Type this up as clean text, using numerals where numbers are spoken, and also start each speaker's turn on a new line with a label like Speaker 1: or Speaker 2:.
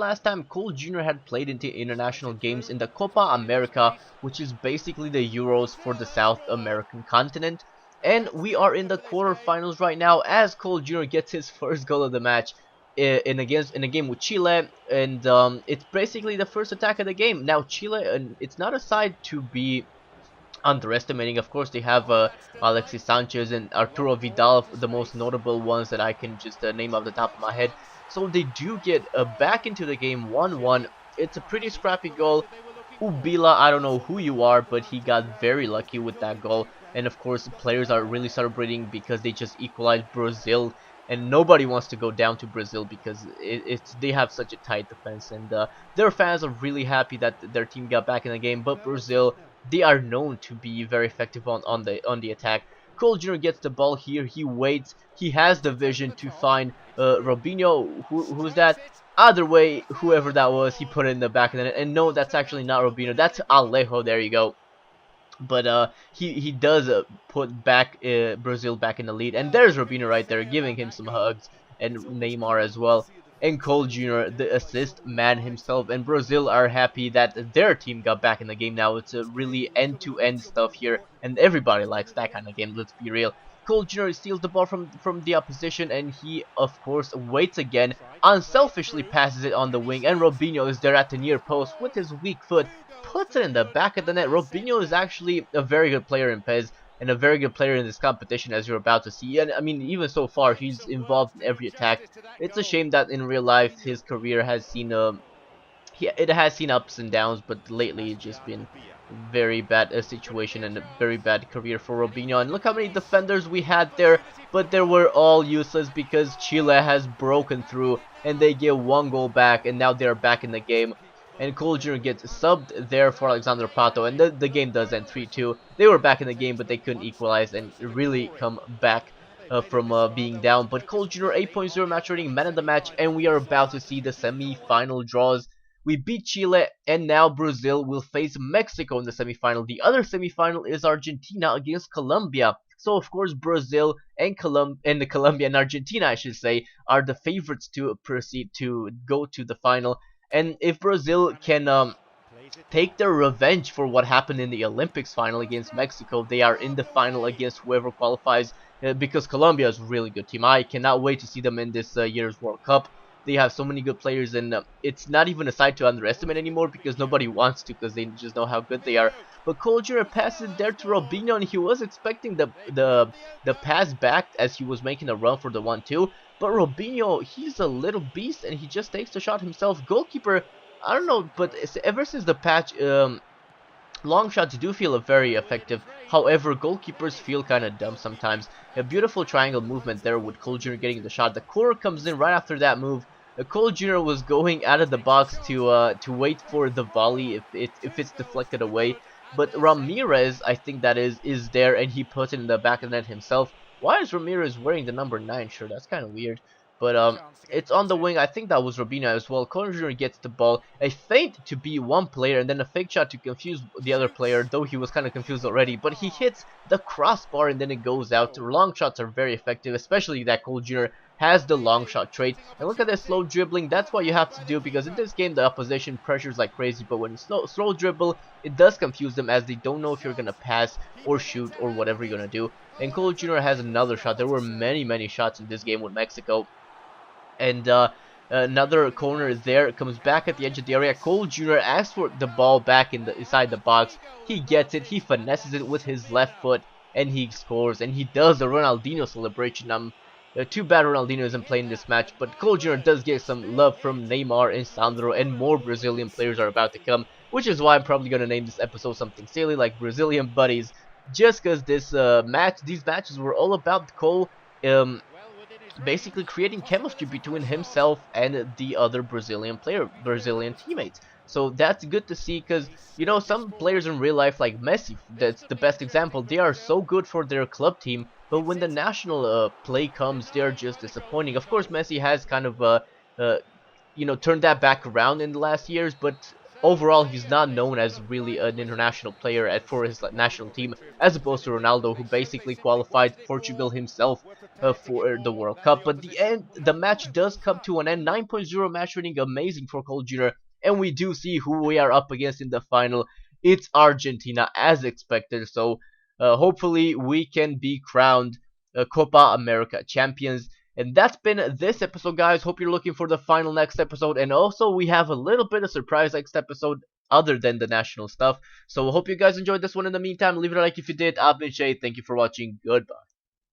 Speaker 1: Last time Cole Jr. had played into international games in the Copa America, which is basically the Euros for the South American continent. And we are in the quarterfinals right now as Cole Jr. gets his first goal of the match in a game with Chile, and it's basically the first attack of the game. Now Chile, it's not a side to be underestimating. Of course, they have Alexis Sanchez and Arturo Vidal, the most notable ones that I can just name off the top of my head. So they do get back into the game 1-1. It's a pretty scrappy goal. Ubila, I don't know who you are, but he got very lucky with that goal. And of course, players are really celebrating because they just equalized Brazil. And nobody wants to go down to Brazil because they have such a tight defense. And their fans are really happy that their team got back in the game. But Brazil, they are known to be very effective on the attack. Cole Jr. gets the ball here. He waits. He has the vision to find Robinho. Who's that? Either way, whoever that was, he put it in the back of the net. And no, that's actually not Robinho. That's Alejo. There you go. But he does put back Brazil back in the lead. And there's Robinho right there, giving him some hugs, and Neymar as well. And Cole Jr., the assist man himself. And Brazil are happy that their team got back in the game now. It's a really end-to-end stuff here, and everybody likes that kind of game, let's be real. Cole Jr. steals the ball from the opposition, and he, of course, waits again, unselfishly passes it on the wing, and Robinho is there at the near post with his weak foot, puts it in the back of the net. Robinho is actually a very good player in PES, and a very good player in this competition, as you're about to see. And I mean, even so far, he's involved in every attack. It's a shame that in real life his career has seen it has seen ups and downs, but lately it's just been very bad situation and a very bad career for Robinho. And look how many defenders we had there, but they were all useless because Chile has broken through and they get one goal back, and now they're back in the game. And Cole Jr. gets subbed there for Alexander Pato, and the game does end 3-2. They were back in the game, but they couldn't equalize and really come back from being down. But Cole Jr. 8.0 match rating, man of the match, and we are about to see the semi-final draws. We beat Chile, and now Brazil will face Mexico in the semi-final. The other semi-final is Argentina against Colombia. So of course Brazil and Colombia and Argentina, I should say, are the favorites to proceed to go to the final. And if Brazil can take their revenge for what happened in the Olympics final against Mexico, they are in the final against whoever qualifies, because Colombia is a really good team. I cannot wait to see them in this year's World Cup. They have so many good players, and it's not even a side to underestimate anymore because nobody wants to, because they just know how good they are. But Cole Jr. passes there to Robinho, and he was expecting the pass back as he was making a run for the 1-2. But Robinho, he's a little beast, and he just takes the shot himself. Goalkeeper, I don't know, but ever since the patch, long shots do feel very effective. However, goalkeepers feel kind of dumb sometimes. A beautiful triangle movement there with Cole Jr. getting the shot. The corner comes in right after that move. Cole Jr. was going out of the box to wait for the volley if it's deflected away. But Ramirez, I think that is there, and he puts it in the back of the net himself. Why is Ramirez wearing the number 9 shirt? That's kind of weird. But it's on the wing. I think that was Robinho as well. Cole Jr. gets the ball. A feint to be one player, and then a fake shot to confuse the other player, though he was kind of confused already. But he hits the crossbar, and then it goes out. Long shots are very effective, especially that Cole Jr. has the long shot trait. And look at this slow dribbling. That's what you have to do, because in this game the opposition pressures like crazy. But when you slow dribble, it does confuse them, as they don't know if you're going to pass or shoot or whatever you're going to do. And Cole Jr. has another shot. There were many shots in this game with Mexico. And another corner there, comes back at the edge of the area. Cole Jr. asks for the ball back inside the box. He gets it. He finesses it with his left foot, and he scores. And he does the Ronaldinho celebration. Too bad Ronaldinho isn't playing this match, but Cole Jr. does get some love from Neymar and Sandro, and more Brazilian players are about to come, which is why I'm probably going to name this episode something silly like Brazilian Buddies, just because these matches were all about Cole basically creating chemistry between himself and the other Brazilian teammates. So that's good to see, because you know, some players in real life, like Messi, that's the best example. They are so good for their club team, but when the national play comes, they're just disappointing. Of course, Messi has kind of you know, turned that back around in the last years, but overall he's not known as really an international player for his national team, as opposed to Ronaldo, who basically qualified Portugal himself for the World Cup. But the match does come to an end. 9.0 match rating, amazing for Cole Jr. And we do see who we are up against in the final. It's Argentina, as expected. So hopefully we can be crowned Copa America champions. And that's been this episode, guys. Hope you're looking for the final next episode. And also, we have a little bit of surprise next episode other than the national stuff. So, hope you guys enjoyed this one. In the meantime, leave it a like if you did. I've been Shay. Thank you for watching. Goodbye.